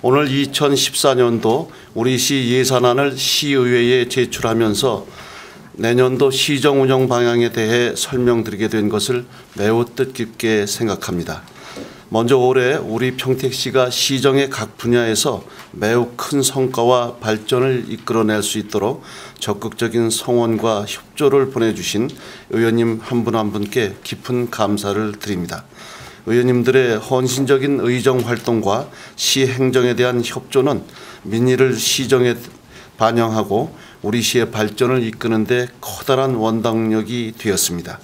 오늘 2014년도 우리 시 예산안을 시의회에 제출하면서 내년도 시정 운영 방향에 대해 설명드리게 된 것을 매우 뜻깊게 생각합니다. 먼저 올해 우리 평택시가 시정의 각 분야에서 매우 큰 성과와 발전을 이끌어낼 수 있도록 적극적인 성원과 협조를 보내주신 의원님 한 분 한 분께 깊은 감사를 드립니다. 의원님들의 헌신적인 의정 활동과 시 행정에 대한 협조는 민의를 시정에 반영하고 우리 시의 발전을 이끄는 데 커다란 원동력이 되었습니다.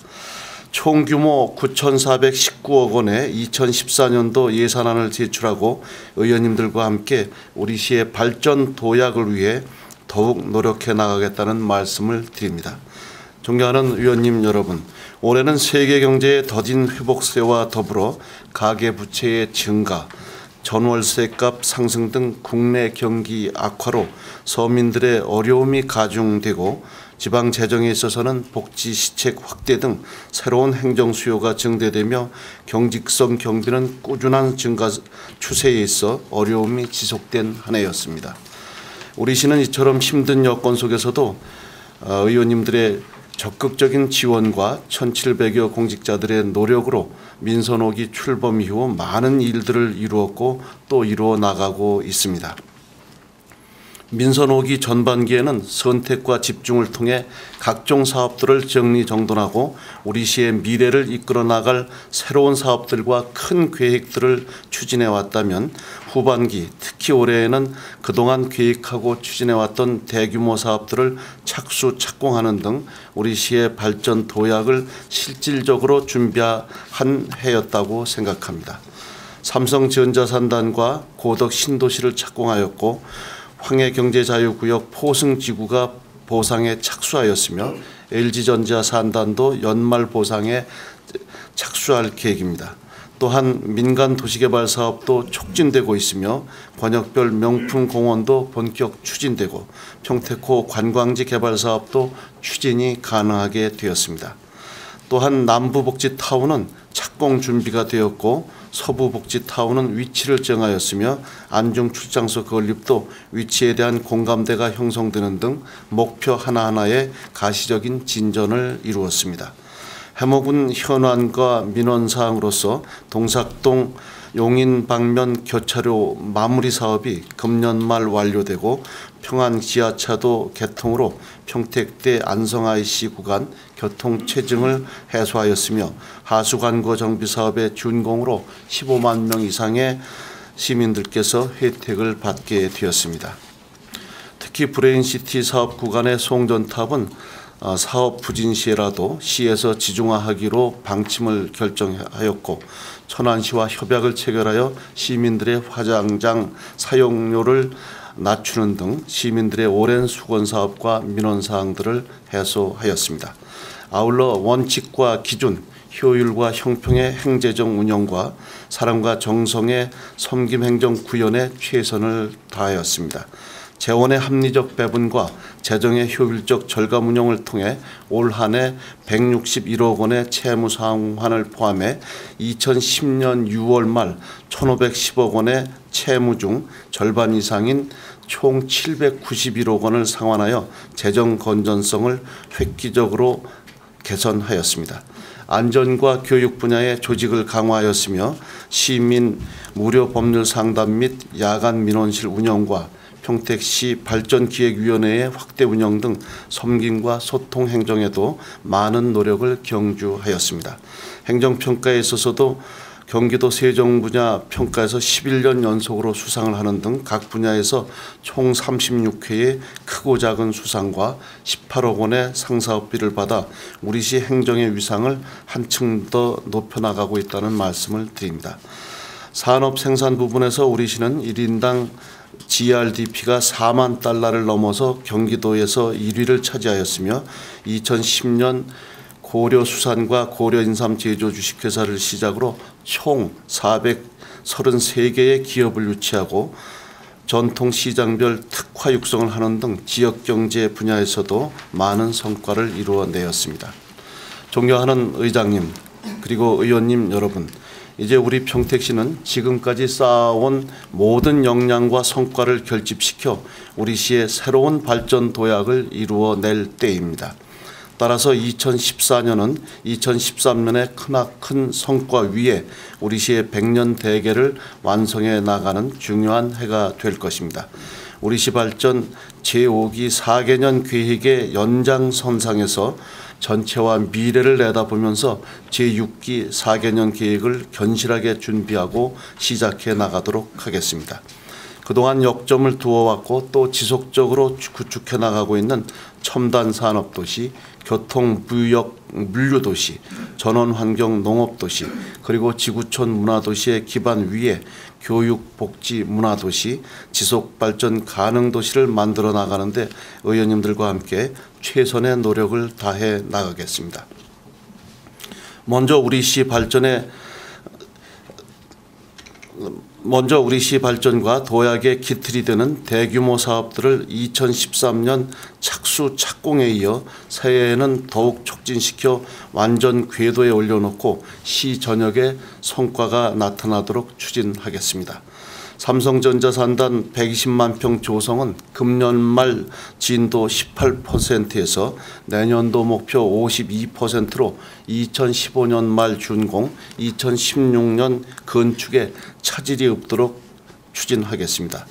총 규모 9,419억 원의 2014년도 예산안을 제출하고 의원님들과 함께 우리 시의 발전 도약을 위해 더욱 노력해 나가겠다는 말씀을 드립니다. 존경하는 의원님 여러분, 올해는 세계 경제의 더딘 회복세와 더불어 가계부채의 증가, 전월세값 상승 등 국내 경기 악화로 서민들의 어려움이 가중되고 지방 재정에 있어서는 복지 시책 확대 등 새로운 행정 수요가 증대되며 경직성 경비는 꾸준한 증가 추세에 있어 어려움이 지속된 한 해였습니다. 우리 시는 이처럼 힘든 여건 속에서도 의원님들의 적극적인 지원과 1,700여 공직자들의 노력으로 민선 5기 출범 이후 많은 일들을 이루었고 또 이루어 나가고 있습니다. 민선 5기 전반기에는 선택과 집중을 통해 각종 사업들을 정리정돈하고 우리 시의 미래를 이끌어 나갈 새로운 사업들과 큰 계획들을 추진해 왔다면 후반기, 특히 올해에는 그동안 계획하고 추진해왔던 대규모 사업들을 착수, 착공하는 등 우리 시의 발전 도약을 실질적으로 준비한 해였다고 생각합니다. 삼성전자산단과 고덕 신도시를 착공하였고 황해경제자유구역 포승지구가 보상에 착수하였으며 LG전자 산단도 연말 보상에 착수할 계획입니다. 또한 민간 도시개발 사업도 촉진되고 있으며 권역별 명품 공원도 본격 추진되고 평택호 관광지 개발 사업도 추진이 가능하게 되었습니다. 또한 남부복지타운은 착공 준비가 되었고 서부복지타운은 위치를 정하였으며 안중출장소 건립도 위치에 대한 공감대가 형성되는 등 목표 하나하나에 가시적인 진전을 이루었습니다. 해묵은 현안과 민원사항으로서 동삭동 용인 방면 교차로 마무리 사업이 금년 말 완료되고 평안 지하차도 개통으로 평택대 안성 IC 구간 교통 체증을 해소하였으며 하수관고 정비 사업의 준공으로 15만 명 이상의 시민들께서 혜택을 받게 되었습니다. 특히 브레인시티 사업 구간의 송전탑은 사업 부진 시에라도 시에서 지중화하기로 방침을 결정하였고 천안시와 협약을 체결하여 시민들의 화장장 사용료를 낮추는 등 시민들의 오랜 수건 사업과 민원 사항들을 해소하였습니다. 아울러 원칙과 기준, 효율과 형평의 행재정 운영과 사랑과 정성의 섬김행정 구현에 최선을 다하였습니다. 재원의 합리적 배분과 재정의 효율적 절감 운영을 통해 올 한 해 161억 원의 채무 상환을 포함해 2010년 6월 말 1,510억 원의 채무 중 절반 이상인 총 791억 원을 상환하여 재정 건전성을 획기적으로 개선하였습니다. 안전과 교육 분야의 조직을 강화하였으며 시민 무료 법률 상담 및 야간 민원실 운영과 평택시 발전기획위원회의 확대 운영 등 섬김과 소통 행정에도 많은 노력을 경주하였습니다. 행정평가에 있어서도 경기도 세정 분야 평가에서 11년 연속으로 수상을 하는 등 각 분야에서 총 36회의 크고 작은 수상과 18억 원의 상사업비를 받아 우리 시 행정의 위상을 한층 더 높여나가고 있다는 말씀을 드립니다. 산업 생산 부분에서 우리 시는 1인당 GRDP가 4만 달러를 넘어서 경기도에서 1위를 차지하였으며 2010년 고려수산과 고려인삼 제조 주식회사를 시작으로 총 433개의 기업을 유치하고 전통시장별 특화 육성을 하는 등 지역경제 분야에서도 많은 성과를 이루어내었습니다. 존경하는 의장님 그리고 의원님 여러분, 이제 우리 평택시는 지금까지 쌓아온 모든 역량과 성과를 결집시켜 우리 시의 새로운 발전 도약을 이루어낼 때입니다. 따라서 2014년은 2013년의 크나큰 성과 위에 우리 시의 100년 대계를 완성해 나가는 중요한 해가 될 것입니다. 우리 시 발전 제5기 4개년 계획의 연장선상에서 전체와 미래를 내다보면서 제6기 4개년 계획을 견실하게 준비하고 시작해 나가도록 하겠습니다. 그동안 역점을 두어왔고 또 지속적으로 구축해 나가고 있는 첨단 산업도시, 교통, 무역, 물류도시, 전원환경 농업도시, 그리고 지구촌 문화도시의 기반 위에 교육, 복지, 문화도시, 지속발전 가능도시를 만들어 나가는데 의원님들과 함께 최선의 노력을 다해 나가겠습니다. 먼저 우리 시 발전과 도약의 기틀이 되는 대규모 사업들을 2013년 착수 착공에 이어 새해에는 더욱 촉진시켜 완전 궤도에 올려놓고 시 전역의 성과가 나타나도록 추진하겠습니다. 삼성전자 산단 120만 평 조성은 금년 말 진도 18%에서 내년도 목표 52%로 2015년 말 준공, 2016년 건축에 차질이 없도록 추진하겠습니다.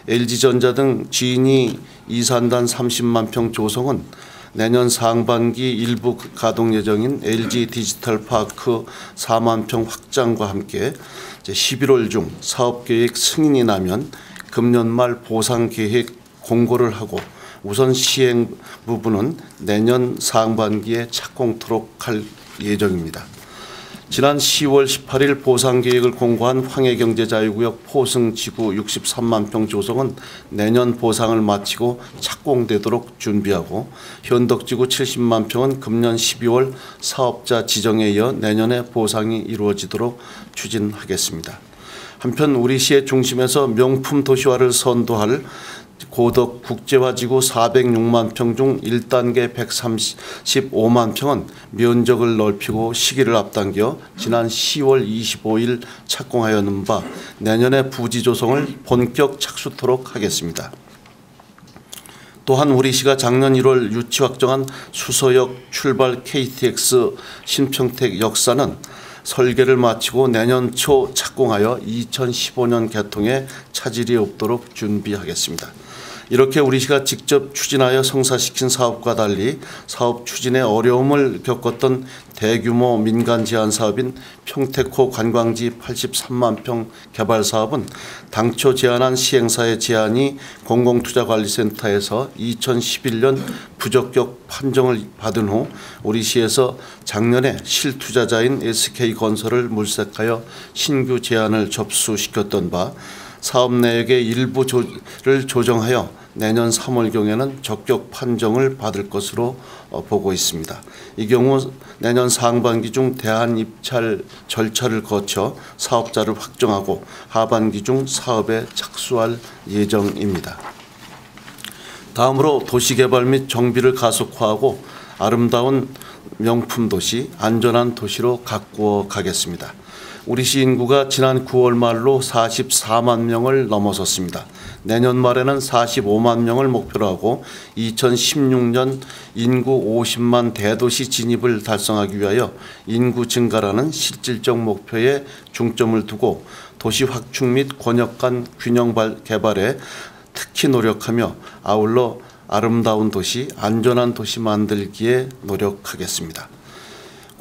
LG전자 등 G2 이산단 30만 평 조성은 내년 상반기 일부 가동 예정인 LG 디지털파크 4만 평 확장과 함께 11월 중 사업계획 승인이 나면 금년 말 보상계획 공고를 하고 우선 시행 부분은 내년 상반기에 착공토록 할 예정입니다. 지난 10월 18일 보상계획을 공고한 황해경제자유구역 포승지구 63만 평 조성은 내년 보상을 마치고 착공되도록 준비하고 현덕지구 70만 평은 금년 12월 사업자 지정에 이어 내년에 보상이 이루어지도록 추진하겠습니다. 한편 우리 시의 중심에서 명품 도시화를 선도할 고덕 국제화지구 406만 평 중 1단계 135만 평은 면적을 넓히고 시기를 앞당겨 지난 10월 25일 착공하였는 바 내년에 부지 조성을 본격 착수토록 하겠습니다. 또한 우리 시가 작년 1월 유치 확정한 수서역 출발 KTX 신평택 역사는 설계를 마치고 내년 초 착공하여 2015년 개통에 차질이 없도록 준비하겠습니다. 이렇게 우리 시가 직접 추진하여 성사시킨 사업과 달리 사업 추진에 어려움을 겪었던 대규모 민간 제한 사업인 평택호 관광지 83만 평 개발 사업은 당초 제안한 시행사의 제안이 공공투자관리센터에서 2011년 부적격 판정을 받은 후 우리 시에서 작년에 실투자자인 SK건설을 물색하여 신규 제안을 접수시켰던 바 사업 내역의 일부를 조정하여 내년 3월경에는 적격 판정을 받을 것으로 보고 있습니다. 이 경우 내년 상반기 중 대안 입찰 절차를 거쳐 사업자를 확정하고 하반기 중 사업에 착수할 예정입니다. 다음으로 도시개발 및 정비를 가속화하고 아름다운 명품 도시, 안전한 도시로 가꾸어 가겠습니다. 우리 시 인구가 지난 9월 말로 44만 명을 넘어섰습니다. 내년 말에는 45만 명을 목표로 하고 2016년 인구 50만 대도시 진입을 달성하기 위하여 인구 증가라는 실질적 목표에 중점을 두고 도시 확충 및 권역 간 균형 개발에 특히 노력하며 아울러 아름다운 도시, 안전한 도시 만들기에 노력하겠습니다.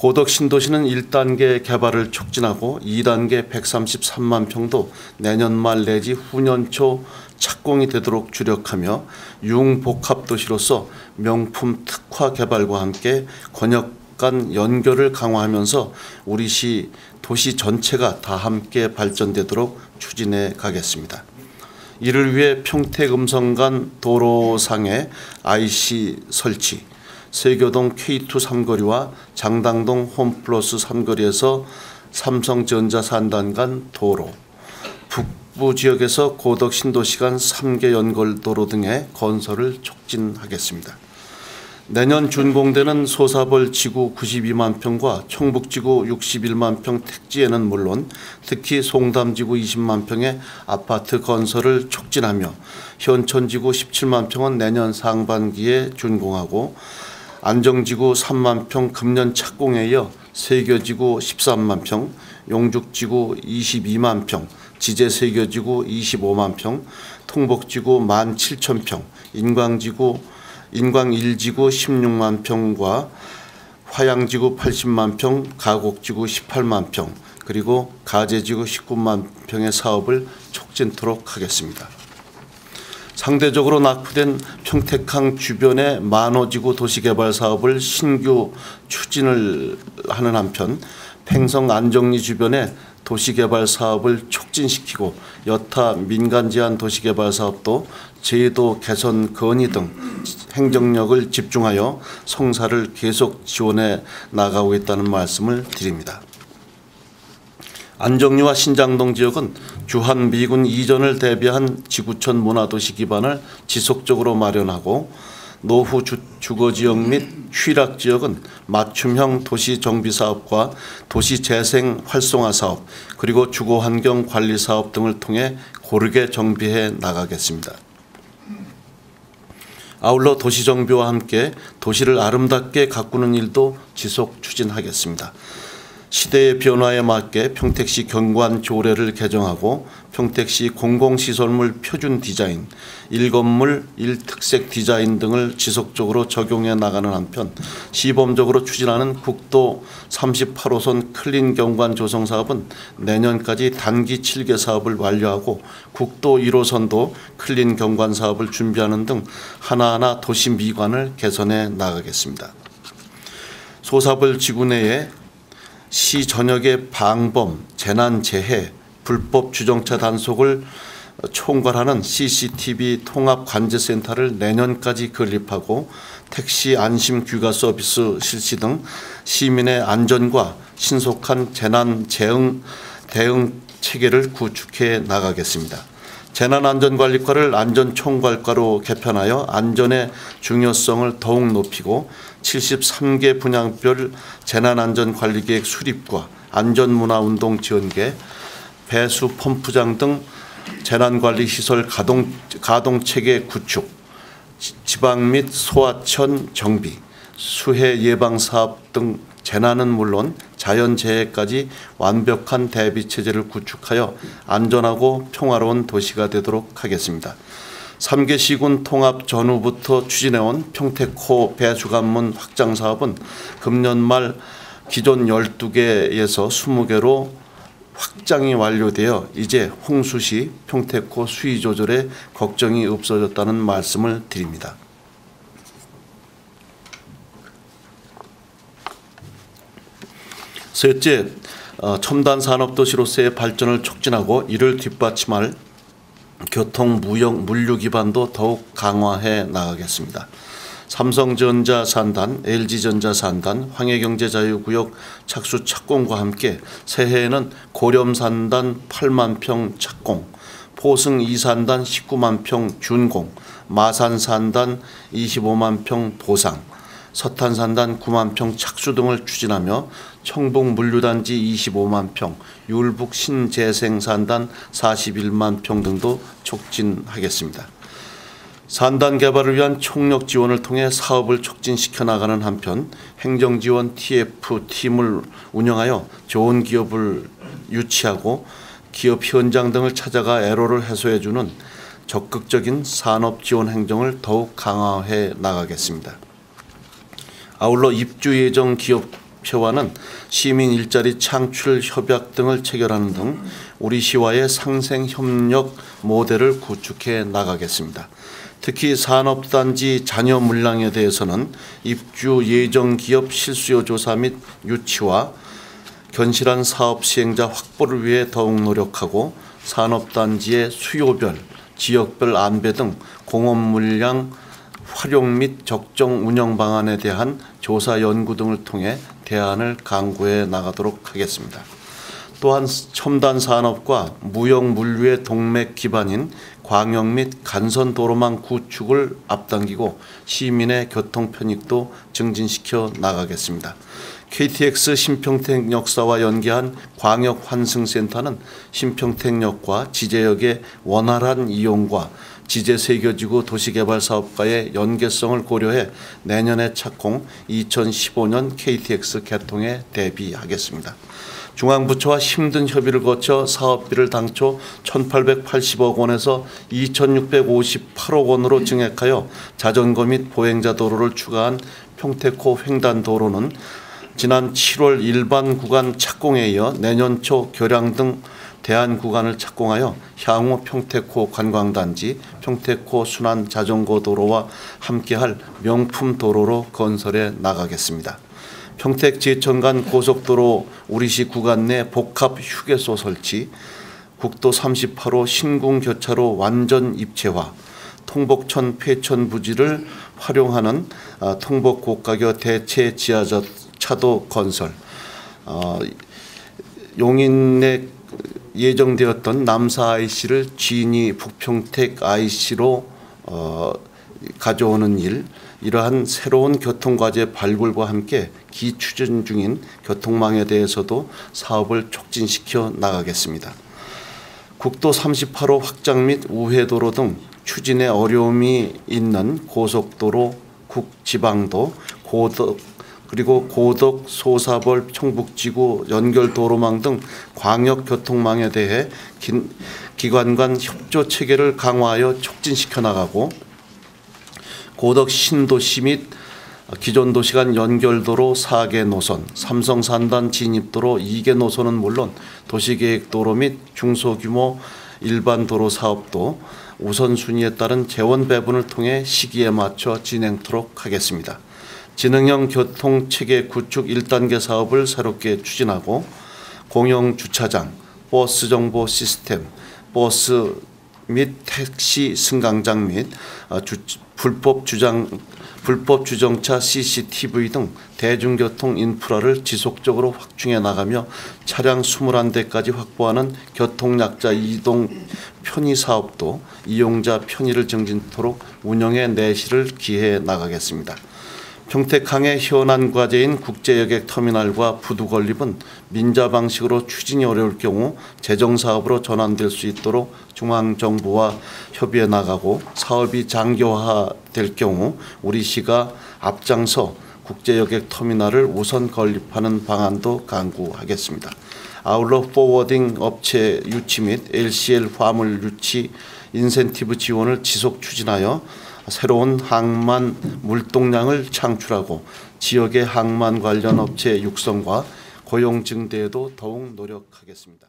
고덕 신도시는 1단계 개발을 촉진하고 2단계 133만 평도 내년 말 내지 후년 초 착공이 되도록 주력하며 융복합도시로서 명품 특화 개발과 함께 권역 간 연결을 강화하면서 우리 시 도시 전체가 다 함께 발전되도록 추진해 가겠습니다. 이를 위해 평택 음성 간 도로상에 IC 설치, 세교동 K2 삼거리와 장당동 홈플러스 삼거리에서 삼성전자 산단 간 도로, 북부 지역에서 고덕 신도시 간 3개 연결도로 등의 건설을 촉진하겠습니다. 내년 준공되는 소사벌 지구 92만 평과 청북지구 61만 평 택지에는 물론 특히 송담지구 20만 평의 아파트 건설을 촉진하며 현천지구 17만 평은 내년 상반기에 준공하고 안정지구 3만 평 금년 착공에 이어 세교지구 13만 평, 용죽지구 22만 평, 지제세교지구 25만 평, 통복지구 17,000평, 인광1지구 16만 평과 화양지구 80만 평, 가곡지구 18만 평, 그리고 가제지구 19만 평의 사업을 촉진토록 하겠습니다. 상대적으로 낙후된 평택항 주변의 만호지구 도시개발 사업을 신규 추진을 하는 한편 팽성 안정리 주변의 도시개발 사업을 촉진시키고 여타 민간 제한 도시개발 사업도 제도 개선 건의 등 행정력을 집중하여 성사를 계속 지원해 나가고 있다는 말씀을 드립니다. 안정리와 신장동 지역은 주한미군 이전을 대비한 지구촌 문화도시 기반을 지속적으로 마련하고 노후 주거지역 및 휴락지역은 맞춤형 도시정비사업과 도시재생 활성화 사업 그리고 주거환경 관리 사업 등을 통해 고르게 정비해 나가겠습니다. 아울러 도시정비와 함께 도시를 아름답게 가꾸는 일도 지속 추진하겠습니다. 시대의 변화에 맞게 평택시 경관조례를 개정하고 평택시 공공시설물 표준 디자인, 1건물 1특색 디자인 등을 지속적으로 적용해 나가는 한편 시범적으로 추진하는 국도 38호선 클린 경관 조성 사업은 내년까지 단기 7개 사업을 완료하고 국도 1호선도 클린 경관 사업을 준비하는 등 하나하나 도시 미관을 개선해 나가겠습니다. 소사벌 지구 내에 시 전역의 방범, 재난재해, 불법 주정차 단속을 총괄하는 CCTV 통합관제센터를 내년까지 건립하고 택시 안심 귀가 서비스 실시 등 시민의 안전과 신속한 재난 대응 체계를 구축해 나가겠습니다. 재난안전관리과를 안전총괄과로 개편하여 안전의 중요성을 더욱 높이고 73개 분야별 재난안전관리계획 수립과 안전문화운동 지원계, 배수 펌프장 등 재난관리시설 가동체계 구축, 지방 및 소하천 정비, 수해 예방사업 등 재난은 물론 자연재해까지 완벽한 대비체제를 구축하여 안전하고 평화로운 도시가 되도록 하겠습니다. 3개 시군 통합 전후부터 추진해온 평택호 배수관문 확장 사업은 금년 말 기존 12개에서 20개로 확장이 완료되어 이제 홍수 시 평택호 수위 조절에 걱정이 없어졌다는 말씀을 드립니다. 셋째, 첨단 산업도시로서의 발전을 촉진하고 이를 뒷받침할 교통, 무역, 물류 기반도 더욱 강화해 나가겠습니다. 삼성전자 산단, LG전자 산단, 황해경제자유구역 착수 착공과 함께 새해에는 고렴 산단 8만 평 착공, 포승 2산단 19만 평 준공, 마산 산단 25만 평 보상, 서탄 산단 9만 평 착수 등을 추진하며 청북 물류단지 25만 평, 율북 신재생 산단 41만 평 등도 촉진하겠습니다. 산단 개발을 위한 총력 지원을 통해 사업을 촉진시켜 나가는 한편 행정지원 TF팀을 운영하여 좋은 기업을 유치하고 기업 현장 등을 찾아가 애로를 해소해주는 적극적인 산업지원 행정을 더욱 강화해 나가겠습니다. 아울러 입주 예정 기업체와는 시민 일자리 창출 협약 등을 체결하는 등 우리 시와의 상생 협력 모델을 구축해 나가겠습니다. 특히 산업단지 잔여 물량에 대해서는 입주 예정 기업 실수요 조사 및 유치와 견실한 사업 시행자 확보를 위해 더욱 노력하고 산업단지의 수요별, 지역별 안배 등 공업 물량 활용 및 적정 운영 방안에 대한 조사 연구 등을 통해 대안을 강구해 나가도록 하겠습니다. 또한 첨단 산업과 무역 물류의 동맥 기반인 광역 및 간선 도로망 구축을 앞당기고 시민의 교통 편익도 증진시켜 나가겠습니다. KTX 신평택역사와 연계한 광역 환승센터는 신평택역과 지제역의 원활한 이용과 지제 세계지구 도시개발사업과의 연계성을 고려해 내년에 착공, 2015년 KTX 개통에 대비하겠습니다. 중앙부처와 힘든 협의를 거쳐 사업비를 당초 1,880억 원에서 2,658억 원으로 증액하여 자전거 및 보행자 도로를 추가한 평택호 횡단도로는 지난 7월 일반 구간 착공에 이어 내년 초 교량 등 대안 구간을 착공하여 향후 평택호 관광단지, 평택호 순환 자전거 도로와 함께할 명품 도로로 건설해 나가겠습니다. 평택 제천 간 고속도로 우리시 구간 내 복합 휴게소 설치, 국도 38호 신궁 교차로 완전 입체화, 통복천 폐천 부지를 활용하는 통복 고가교 대체 지하차도 건설, 용인에 예정되었던 남사 IC를 진이 북평택 IC로 가져오는 일, 이러한 새로운 교통과제 발굴과 함께 기추진 중인 교통망에 대해서도 사업을 촉진시켜 나가겠습니다. 국도 38호 확장 및 우회도로 등 추진에 어려움이 있는 고속도로, 국지방도, 그리고 고덕, 소사벌, 청북지구 연결도로망 등 광역교통망에 대해 기관 간 협조 체계를 강화하여 촉진시켜 나가고, 고덕 신도시 및 기존 도시 간 연결도로 4개 노선, 삼성산단 진입도로 2개 노선은 물론 도시계획도로 및 중소규모 일반 도로 사업도 우선순위에 따른 재원 배분을 통해 시기에 맞춰 진행토록 하겠습니다. 지능형 교통체계 구축 1단계 사업을 새롭게 추진하고, 공영주차장, 버스 정보 시스템, 버스 및 택시 승강장 및 불법 주정차 CCTV 등 대중교통 인프라를 지속적으로 확충해 나가며 차량 21대까지 확보하는 교통약자 이동 편의 사업도 이용자 편의를 증진토록 운영에 내실을 기해 나가겠습니다. 평택항의 현안 과제인 국제여객 터미널과 부두 건립은 민자 방식으로 추진이 어려울 경우 재정사업으로 전환될 수 있도록 중앙정부와 협의해 나가고, 사업이 장기화될 경우 우리 시가 앞장서 국제여객 터미널을 우선 건립하는 방안도 강구하겠습니다. 아울러 포워딩 업체 유치 및 LCL 화물 유치 인센티브 지원을 지속 추진하여 새로운 항만 물동량을 창출하고 지역의 항만 관련 업체 육성과 고용 증대에도 더욱 노력하겠습니다.